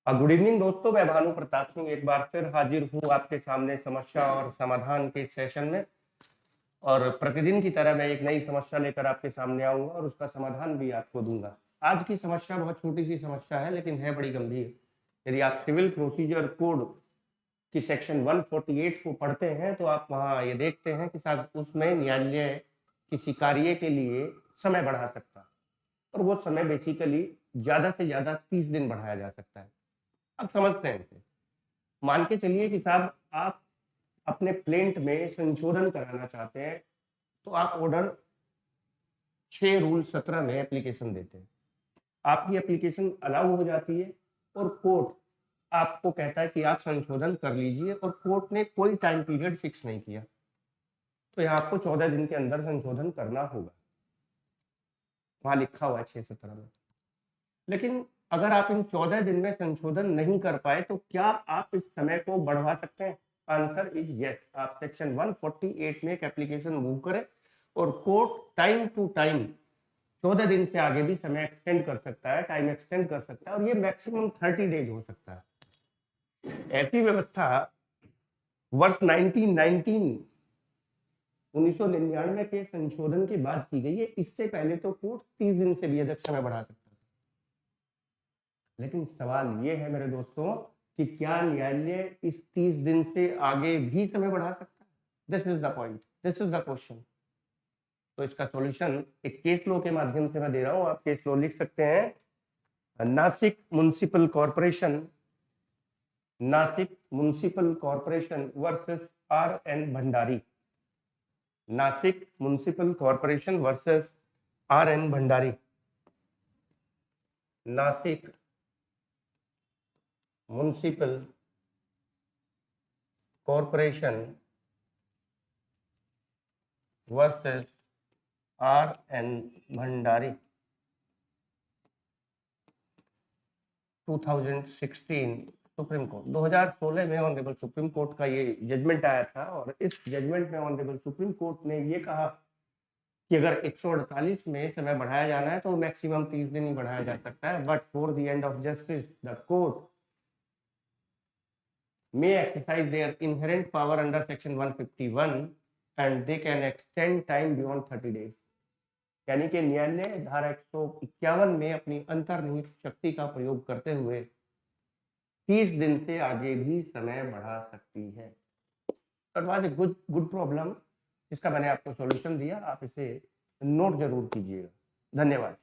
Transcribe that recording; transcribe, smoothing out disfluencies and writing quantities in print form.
Good evening दोस्तों, मैं भानु प्रताप सिंह एक बार फिर हाजिर हूँ आपके सामने समस्या और समाधान के सेशन में। और प्रतिदिन की तरह मैं एक नई समस्या लेकर आपके सामने आऊंगा और उसका समाधान भी आपको दूंगा। आज की समस्या बहुत छोटी सी समस्या है, लेकिन है बड़ी गंभीर। यदि आप सिविल प्रोसीजर कोड की सेक्शन 148 को पढ़ते हैं तो आप वहाँ ये देखते हैं कि साहब उसमें न्यायालय किसी कार्य के लिए समय बढ़ा सकता है, और वो समय बेसिकली ज़्यादा से ज़्यादा 30 दिन बढ़ाया जा सकता है। अब समझते हैं इसे। मान के चलिए कि साहब आप अपने प्लेंट में संशोधन कराना चाहते हैं, तो आप ऑर्डर 6 रूल 17 में एप्लीकेशन देते हैं। आपकी एप्लीकेशन अलाउ हो जाती है और कोर्ट आपको कहता है कि आप संशोधन कर लीजिए, और कोर्ट ने कोई टाइम पीरियड फिक्स नहीं किया, तो यहाँ आपको 14 दिन के अंदर संशोधन करना होगा। वहां लिखा हुआ है 6:17 में। लेकिन अगर आप इन 14 दिन में संशोधन नहीं कर पाए तो क्या आप इस समय को बढ़वा सकते हैं? Answer is yes. आप सेक्शन 148 में एक एप्लीकेशन मूव करें और कोर्ट टाइम टू टाइम 14 दिन से आगे भी समय एक्सटेंड कर सकता है, टाइम एक्सटेंड कर सकता है, और ये मैक्सिमम 30 डेज हो सकता है। ऐसी व्यवस्था वर्ष 1999 के संशोधन के बाद की गई है। इससे पहले तो कोर्ट 30 दिन से भी अधिक समय बढ़ा सकता है। लेकिन सवाल ये है मेरे दोस्तों कि क्या न्यायालय इस 30 दिन से आगे भी समय बढ़ा सकता है? This is the point, this is the question. तो इसका सॉल्यूशन एक केस लॉ के माध्यम से मैं दे रहा हूं। आप केस लॉ लिख सकते हैं। Nashik Municipal Corporation, Nashik Municipal Corporation versus R N Bhandari. Nashik Municipal Corporation versus R N Bhandari. Nashik Municipal Corporation versus R N Bhandari. 2016 Supreme Court, 2016 में ऑनरेबल सुप्रीम कोर्ट का ये जजमेंट आया था, और इस जजमेंट में ऑनरेबल सुप्रीम कोर्ट ने ये कहा कि अगर 148 में समय बढ़ाया जाना है तो मैक्सिमम 30 दिन ही बढ़ाया जा सकता है। But for the end of justice the court may exercise their inherent power under section 151 and they can extend time beyond 30 days। यानी कि न्यायालय धारा 151 में अपनी अंतर्निहित शक्ति का प्रयोग करते हुए 30 दिन से आगे भी समय बढ़ा सकती है। गुड प्रॉब्लम, इसका मैंने आपको सॉल्यूशन दिया। आप इसे नोट जरूर कीजिएगा। धन्यवाद।